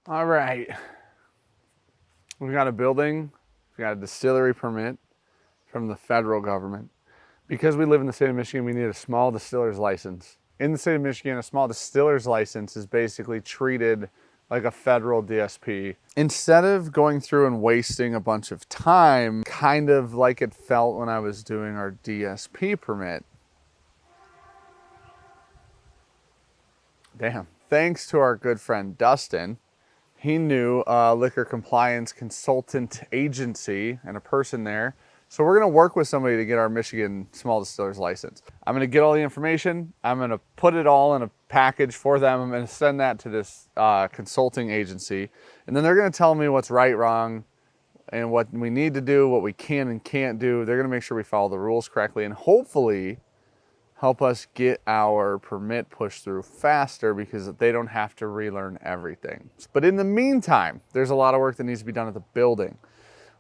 All right. We've got a building, we've got a distillery permit from the federal government. Because we live in the state of Michigan, we need a small distiller's license. In the state of Michigan, a small distiller's license is basically treated like a federal DSP. Instead of going through and wasting a bunch of time, kind of like it felt when I was doing our DSP permit. Damn. Thanks to our good friend Dustin, he knew a liquor compliance consultant agency and a person there. So we're gonna work with somebody to get our Michigan small distiller's license. I'm gonna get all the information. I'm gonna put it all in a package for them. I'm gonna send that to this consulting agency. And then they're gonna tell me what's right, wrong, and what we need to do, what we can and can't do. They're gonna make sure we follow the rules correctly and hopefully help us get our permit pushed through faster because they don't have to relearn everything. But in the meantime, there's a lot of work that needs to be done at the building.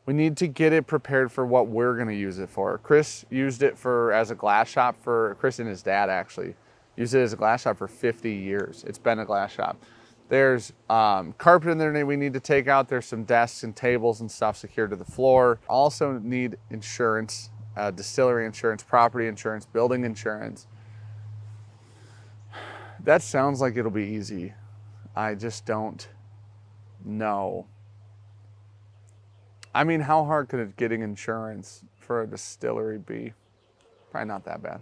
We need to get it prepared for what we're gonna use it for. Chris used it as a glass shop Chris and his dad actually used it as a glass shop for 50 years. It's been a glass shop. There's carpet in there that we need to take out. There's some desks and tables and stuff secured to the floor. Also need insurance, distillery insurance, property insurance, building insurance. That sounds like it'll be easy. I just don't know. I mean, how hard could getting insurance for a distillery be? Probably not that bad.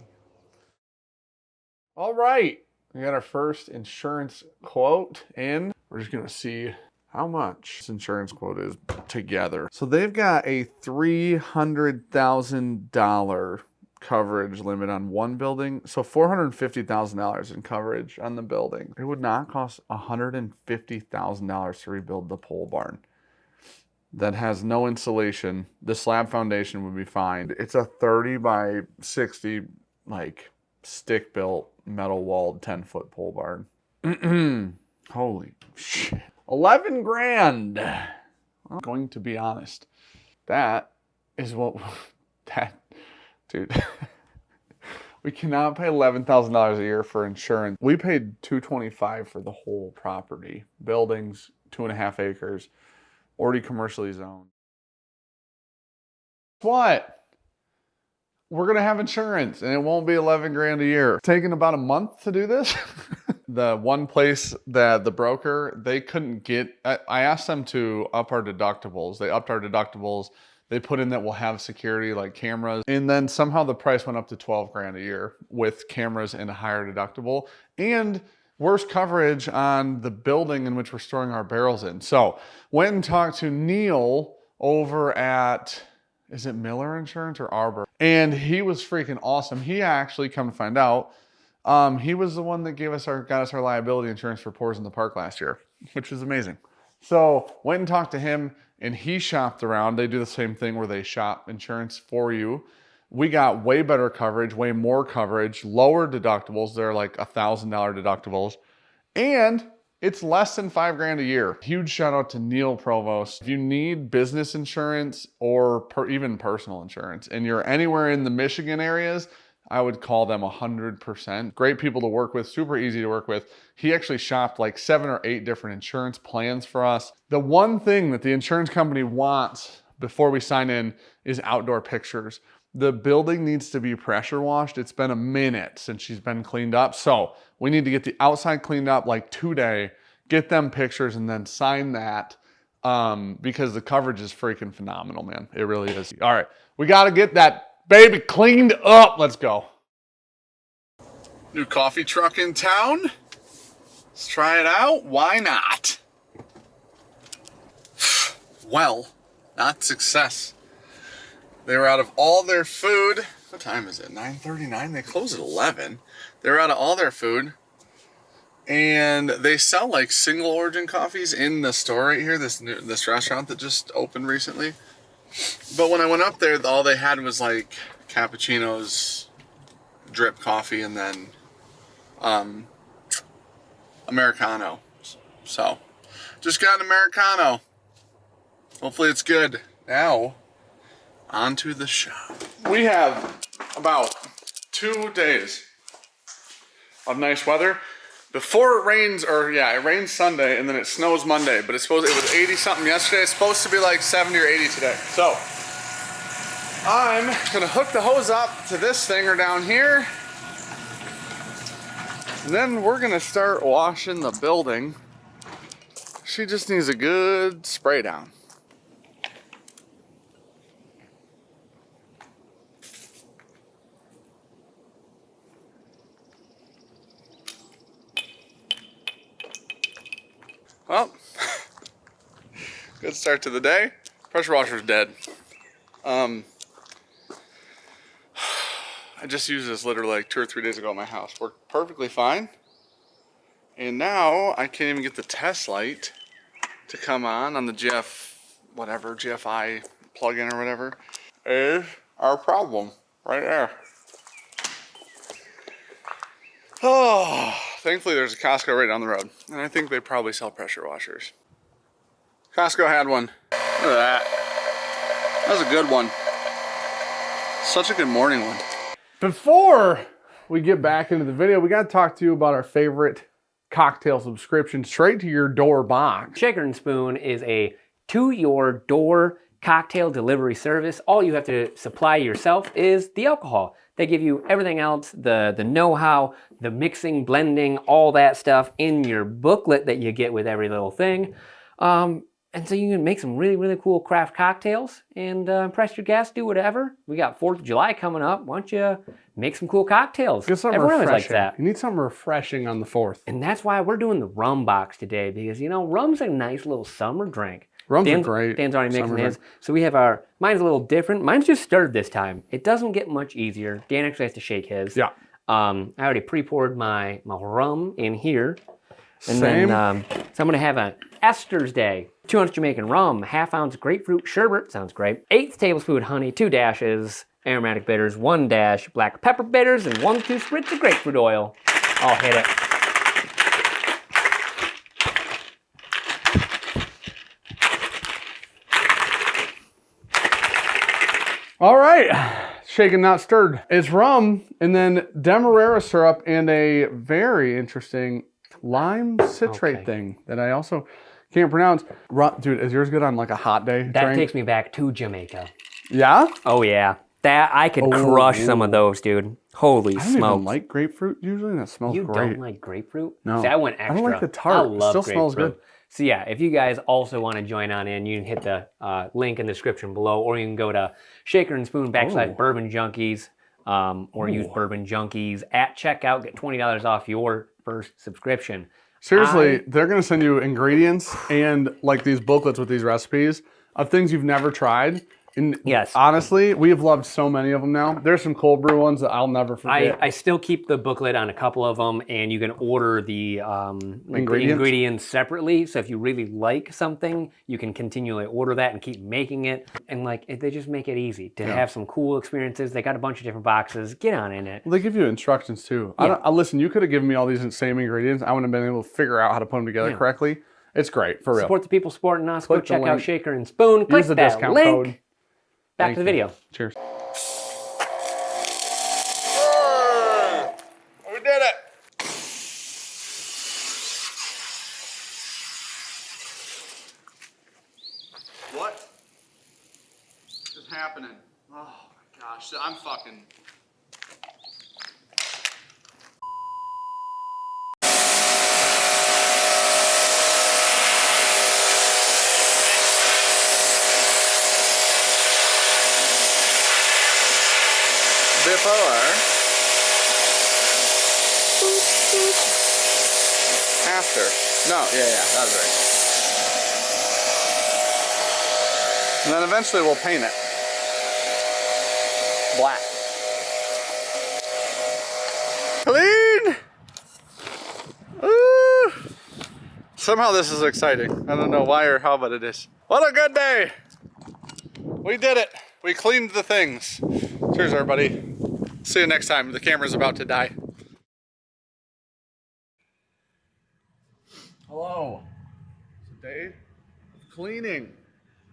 All right, we got our first insurance quote in. We're just gonna see how much this insurance quote is together. So they've got a $300,000 coverage limit on one building. So $450,000 in coverage on the building. It would not cost $150,000 to rebuild the pole barn. That has no insulation. The slab foundation would be fine. It's a 30 by 60, like stick built, metal walled 10-foot pole barn. Holy shit. 11 grand. I'm going to be honest. That is what, dude. We cannot pay $11,000 a year for insurance. We paid $225,000 for the whole property. Buildings, 2.5 acres. Already commercially zoned. What? We're gonna have insurance and it won't be 11 grand a year. It's taking about a month to do this. The one place that the broker, they couldn't get, I asked them to up our deductibles. They upped our deductibles. They put in that we'll have security like cameras. And then somehow the price went up to 12 grand a year with cameras and a higher deductible. And worse coverage on the building in which we're storing our barrels in. So went and talked to Neil over at, is it Miller Insurance or Arbor? And he was freaking awesome. He actually, come to find out, he was the one that got us our liability insurance for Pours in the Park last year, which was amazing. So went and talked to him and he shopped around. They do the same thing where they shop insurance for you. We got way better coverage, way more coverage, lower deductibles. They're like $1,000 deductibles. And it's less than 5 grand a year. Huge shout out to Neil Provost. If you need business insurance or even personal insurance and you're anywhere in the Michigan areas, I would call them 100%. Great people to work with, super easy to work with. He actually shopped like 7 or 8 different insurance plans for us. The one thing that the insurance company wants before we sign in is outdoor pictures. The building needs to be pressure washed. It's been a minute since she's been cleaned up. So we need to get the outside cleaned up like today, get them pictures and then sign that because the coverage is freaking phenomenal, man. It really is. All right, we got to get that baby cleaned up. Let's go. New coffee truck in town. Let's try it out. Why not? Well, not success. They were out of all their food. What time is it? 9:39? They close at 11. They're out of all their food. And they sell like single origin coffees in the store right here, this restaurant that just opened recently. But when I went up there, all they had was like cappuccinos, drip coffee, and then Americano. So, just got an Americano. Hopefully it's good. Now, onto the shop. We have about 2 days of nice weather. Before it rains, or yeah, it rains Sunday and then it snows Monday, but it was 80 something yesterday. It's supposed to be like 70 or 80 today. So I'm gonna hook the hose up to this thinger down here. And then we're gonna start washing the building. She just needs a good spray down. Well, good start to the day. Pressure washer's dead. I just used this literally like 2 or 3 days ago at my house. Worked perfectly fine. And now I can't even get the test light to come on the GFI plug-in or whatever. Is our problem right there. Oh, thankfully there's a Costco right down the road. And I think they probably sell pressure washers. Costco had one. Look at that. That was a good one. Such a good morning one. Before we get back into the video, we got to talk to you about our favorite cocktail subscription straight to your door box. Shaker and Spoon is a to-your-door cocktail delivery service. All you have to supply yourself is the alcohol. They give you everything else, the know-how, the mixing, blending, all that stuff in your booklet that you get with every little thing. And so you can make some really, really cool craft cocktails and impress your guests, do whatever. We got 4th of July coming up. Why don't you make some cool cocktails? Get something Everyone always refreshing. likes that. You need something refreshing on the 4th. And that's why we're doing the rum box today, because, you know, rum's a nice little summer drink. Rum's are great. Dan's already mixing Summer his. drink. So we have mine's a little different. Mine's just stirred this time. It doesn't get much easier. Dan actually has to shake his. Yeah. I already pre-poured my rum in here. And Same. then, so I'm gonna have an Esther's Day. 200 Jamaican rum, 1/2 ounce grapefruit sherbet, sounds great. 1/8 tablespoon honey, 2 dashes, aromatic bitters, 1 dash black pepper bitters, and 1-2 spritz of grapefruit oil. I'll hit it. All right, shaken not stirred. It's rum and then demerara syrup and a very interesting lime citrate thing that I also can't pronounce. Dude, is yours good on like a hot day? That takes me back to Jamaica. Yeah? Oh yeah, that I could crush some of those, dude. Holy I don't smokes! even like grapefruit usually, and that smells You great. don't like grapefruit? No. See, I went extra. I don't like the tart. I love It still smells grapefruit. good. So yeah, if you guys also want to join on in, you can hit the link in the description below, or you can go to Shaker and Spoon / Bourbon Junkies, or use Bourbon Junkies at checkout. Get $20 off your first subscription. Seriously, they're going to send you ingredients and like these booklets with these recipes of things you've never tried. And yes, honestly, we have loved so many of them now. There's some cold brew ones that I'll never forget. I still keep the booklet on a couple of them, and you can order the ingredients separately. So if you really like something, you can continually order that and keep making it. And like they just make it easy to have some cool experiences. They got a bunch of different boxes. Get on in it. Well, they give you instructions too. Yeah. Listen, you could have given me all these same ingredients. I wouldn't have been able to figure out how to put them together correctly. It's great, for real. Support the people supporting us. Click Go check the out link. Shaker and Spoon. Click Use the that discount link. code. Back to the video. Cheers. We did it. What is happening? Oh my gosh, I'm fucking... Before, after. No, yeah, that's right. And then eventually we'll paint it black. Clean! Ooh. Somehow this is exciting. I don't know why or how, but it is. What a good day! We did it. We cleaned the things. Cheers, everybody. See you next time. The camera's about to die. Hello. It's a day of cleaning.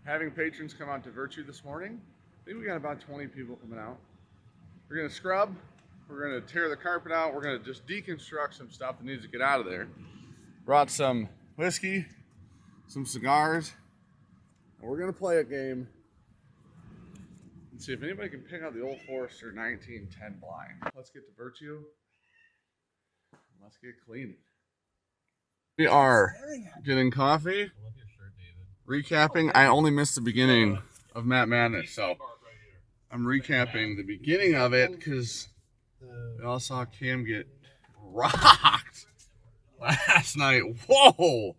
Having patrons come out to Virtue this morning. I think we got about 20 people coming out. We're gonna scrub, We're gonna tear the carpet out. We're gonna just deconstruct some stuff that needs to get out of there. Brought some whiskey, some cigars, and we're gonna play a game and see if anybody can pick out the Old Forester 1910 blind. Let's get to Virtue. Let's get clean. We are getting coffee. Recapping. I only missed the beginning of Matt Madness, so I'm recapping the beginning of it because we all saw Cam get rocked last night. Whoa!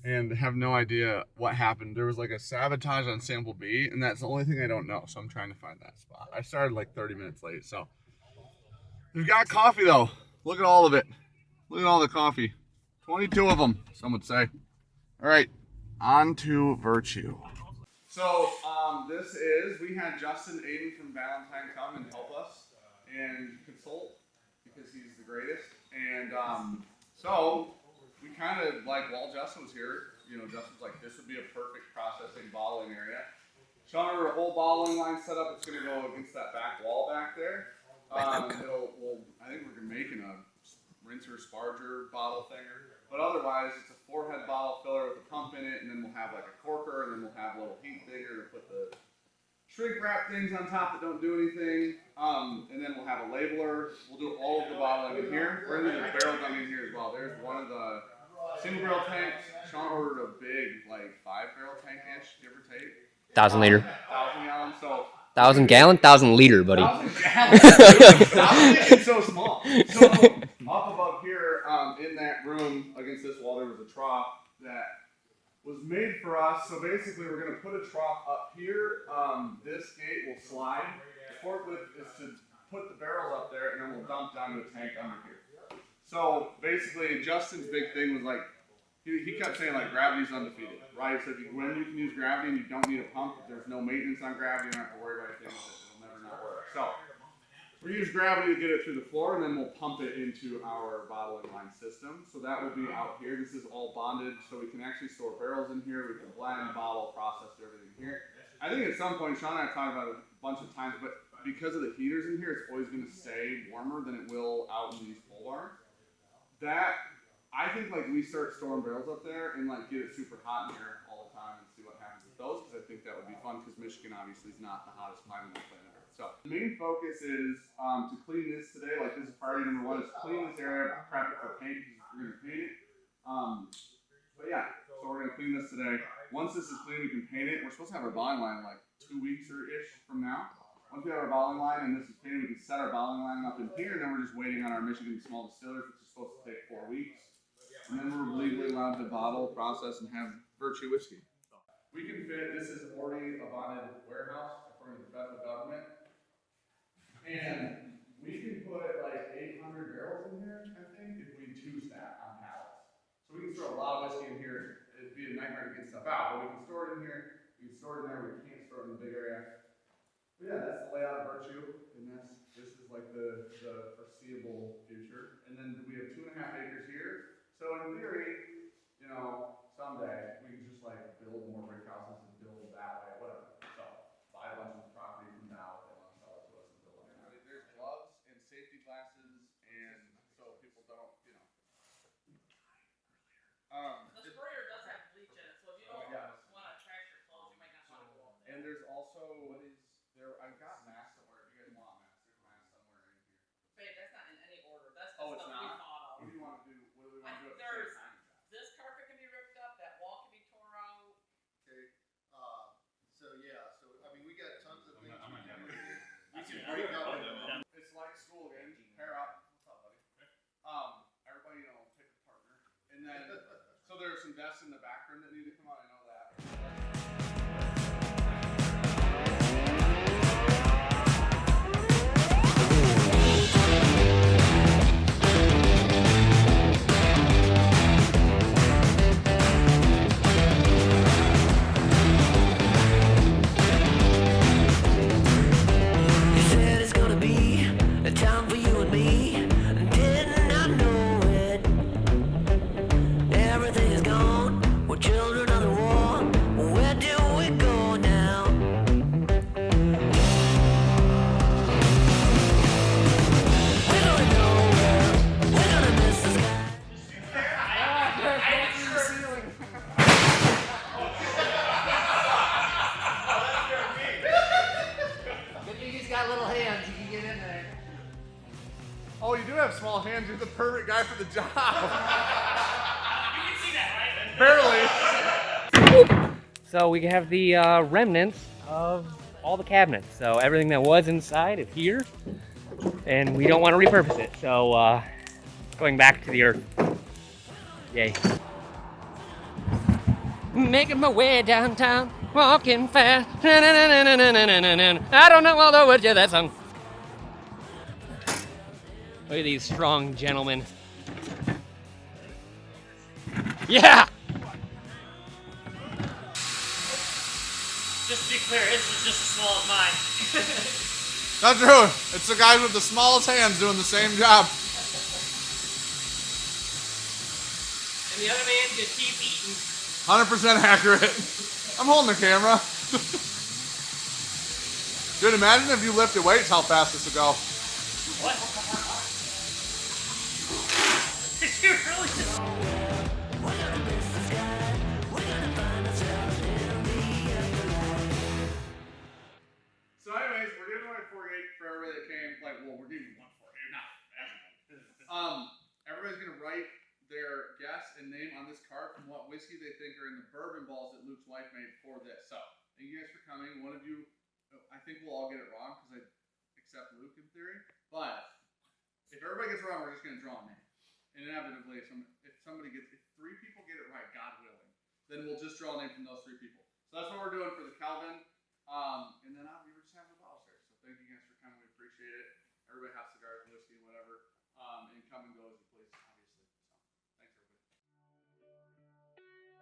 And have no idea what happened. There was like a sabotage on sample B, and that's the only thing I don't know, so I'm trying to find that spot. I started like 30 minutes late, so. We've got coffee though. Look at all of it. Look at all the coffee. 22 of them, some would say. All right, on to Virtue. So we had Justin Aiden from Valentine come and help us and consult because he's the greatest. And so we kind of like, while Justin was here, Justin was like, this would be a perfect processing bottling area. Sean ordered a whole bottling line set up. It's going to go against that back wall back there. I think we're making a rinser sparger bottle thing. But otherwise, it's a 4-head bottle filler with a pump in it, and then we'll have like a corker, and then we'll have a little heat digger to put the shrink wrap things on top that don't do anything. And then we'll have a labeler. We'll do all of the bottling in here. We're going to do the barrel gun in here as well. There's one of the single barrel tanks. Sean ordered a big, like 5-barrel tank-ish, give or take. 1,000 liter. 1,000 gallon, so. 1,000 gallon, 1,000 liter, buddy. 1,000 gallons. 1,000 is so small. So up above here, in that room against this wall, there was a trough that was made for us. So basically, we're going to put a trough up here. This gate will slide. The forklift is to put the barrels up there, and then we'll dump down to a tank under here. So basically, Justin's big thing was like, he kept saying like gravity's undefeated, right? So when you can use gravity and you don't need a pump, there's no maintenance on gravity, you don't have to worry about anything, it'll never not work. So we use gravity to get it through the floor, and then we'll pump it into our bottling line system. So that will be out here. This is all bonded, so we can actually store barrels in here. We can blend, bottle, process everything here. I think at some point, Sean and I talked about it a bunch of times, but because of the heaters in here, it's always going to stay warmer than it will out in these pole barns. I think like we start storing barrels up there and like get it super hot in here all the time and see what happens with those, because I think that would be fun, because Michigan obviously is not the hottest climate on the planet Earth. So the main focus is to clean this today. Like this is priority number 1, is clean this area, prep it for paint, because we're going to paint it. But yeah, so we're going to clean this today. Once this is clean, we can paint it. We're supposed to have our bottling line in like 2 weeks or ish from now. Once we have our bottling line and this is painted, we can set our bottling line up in here, and then we're just waiting on our Michigan small distillers, which is supposed to take 4 weeks. And then we're legally allowed to bottle, process, and have Virtue whiskey. We can fit, this is already a bonded warehouse according to the federal government. And we can put like 800 barrels in here, I think, if we choose that on pallets. So we can store a lot of whiskey in here. It'd be a nightmare to get stuff out, but we can store it in here. We can store it in there. We can't store it in the big area. But yeah, that's the layout of Virtue, and this is like the foreseeable future. And then we have 2.5 acres here. So in theory, someday we can just like build more brick houses and build that way, whatever. So buy a bunch of property from now, if they want to sell it to us and build it. There's gloves and safety glasses, and so people don't, The sprayer does have bleach in it, so if you don't want to trash your clothes, you might not want to go up there. And there's also I got masks somewhere. If you guys want masks, there's masks somewhere in here. Babe, that's not in any order. That's Oh, the it's stuff we not? thought of. What do you want to do? What do we want to do at the There's same time? this carpet can be ripped up, that wall can be tore out. Okay, so we got tons of things we can do with it. We can break up. It's like school again. Pair up. What's up, buddy? Everybody, pick a partner. And then, so there's some desks in the back room that need to come out. I know that. Everything is gone. We're children of the war. We're perfect guy for the job. You can see that, right? Barely. So we have the remnants of all the cabinets. So everything that was inside is here, and we don't want to repurpose it. So going back to the earth. Yay. Making my way downtown, walking fast. I don't know all the words to that song. Look at these strong gentlemen. Yeah! Just to be clear, his was just as small as mine. Not true. It's the guys with the smallest hands doing the same job. And the other man just keep eating. 100% accurate. I'm holding the camera. Dude, imagine if you lifted weights, how fast this would go. What? Did you really just... So anyways, we're giving away 48 for everybody that came. Like, well, we're giving one 48, not everybody's gonna write their guess and name on this card from what whiskey they think are in the bourbon balls that Luke's wife made for this. So, thank you guys for coming. One of you, I think we'll all get it wrong because I accept Luke in theory. But if everybody gets it wrong, we're just gonna draw a name. And inevitably, if three people get it right, God willing, then we'll just draw a name from those three people. So that's what we're doing for the Calvin. And then we were just having a bottle share. So thank you guys for coming. We appreciate it. Everybody has cigars, whiskey, whatever. And come and go as you please, obviously. So thanks, everybody.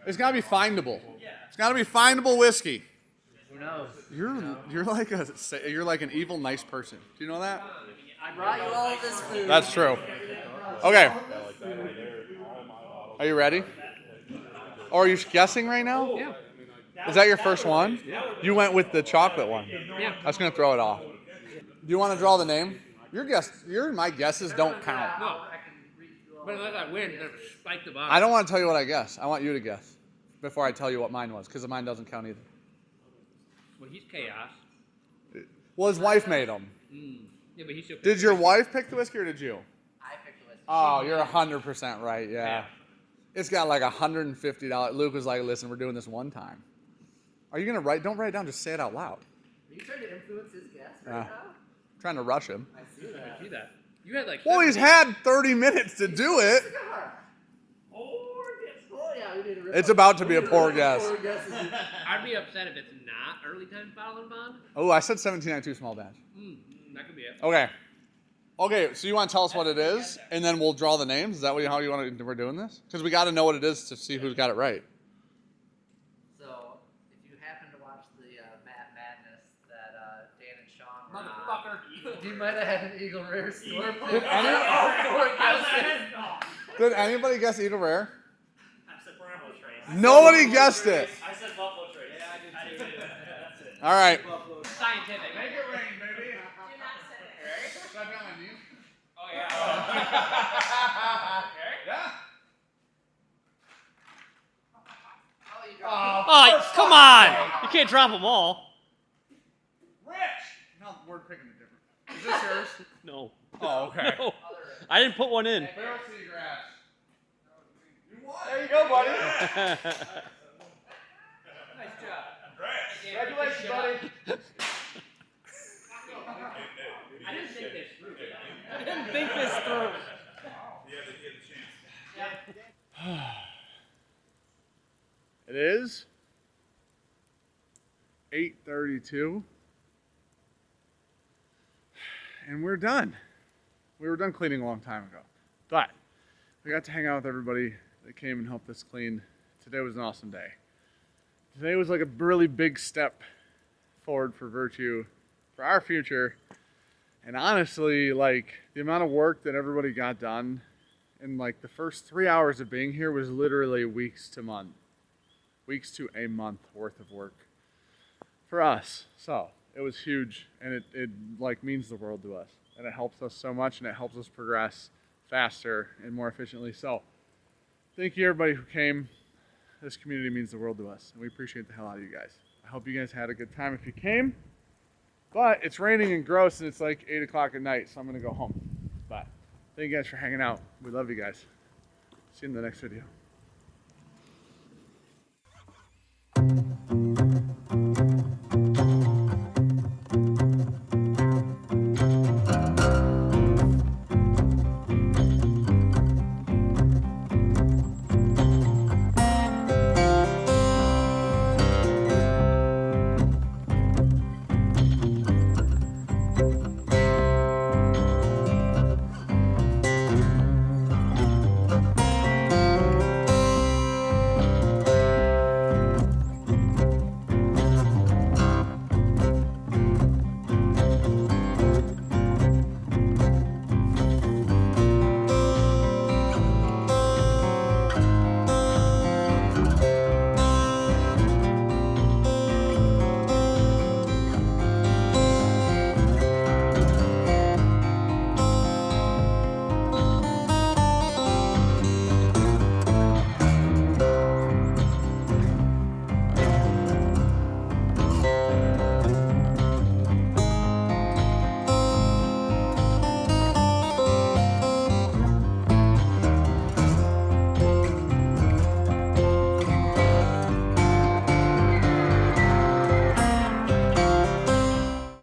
It's gotta be findable. It's gotta be findable whiskey. Who knows? You're like an evil nice person. Do you know that? I brought you all this food. That's true. Okay. Are you ready? Or are you guessing right now? Yeah. Is that your first one? Yeah. You went with the chocolate one. Yeah. I was gonna throw it off. Do you want to draw the name? My guesses don't count. No. But unless I win, then spike the bottom. I don't want to tell you what I guess. I want you to guess before I tell you what mine was, because mine doesn't count either. Well, he's chaos. Well, his wife made them. Yeah, but he should. Did your wife pick the whiskey or did you? I picked the whiskey. Oh, you're 100% right. Yeah. It's got like $150. Luke was like, "Listen, we're doing this one time." Are you gonna write? Don't write it down. Just say it out loud. Are you trying to influence his guess right now? Trying to rush him. I see that. Do that. You had like. Well, he's had 30 minutes to do it. Oh, yeah, we need to rip It's up- about to be a we need poor rip guess. poor guesses. I'd be upset if it's not early time bottle and bond. Oh, I said 1792 small batch. That could be it. Okay, so you want to tell us what it is, and then we'll draw the names? Is that how you want to? We're doing this? Because we got to know what it is to see who's got it right. So, if you happen to watch the Matt Madness that Dan and Sean were on, Motherfucker. you might have had an Eagle Rare store. Did anybody guess Eagle Rare? I said Bramble Trace. Nobody guessed it. I said Buffalo Trace. Yeah, I did too. That's it. All right. Scientific. Make it rain, baby. Do not say it. Should I be on my knees? Oh yeah. Yeah. Oh, you dropped Oh, come on! You can't drop them all. Rich. No, we're picking it different. Is this yours? No. Oh, okay. No. I didn't put one in. Barrel seagrass. You won. There you go, buddy. Nice job. Congratulations, buddy. I didn't think this through. I didn't think this through. It is 8:32, and we're done. We were done cleaning a long time ago, but we got to hang out with everybody that came and helped us clean. Today was an awesome day. Today was like a really big step forward for Virtue, for our future, and honestly, like the amount of work that everybody got done in like the first 3 hours of being here was literally weeks to a month worth of work for us. So it was huge, and it like means the world to us. and it helps us so much, and it helps us progress faster and more efficiently. So thank you everybody who came. This community means the world to us, and we appreciate the hell out of you guys. I hope you guys had a good time if you came. But it's raining and gross, and it's like 8 o'clock at night, so I'm gonna go home. But thank you guys for hanging out. We love you guys. See you in the next video.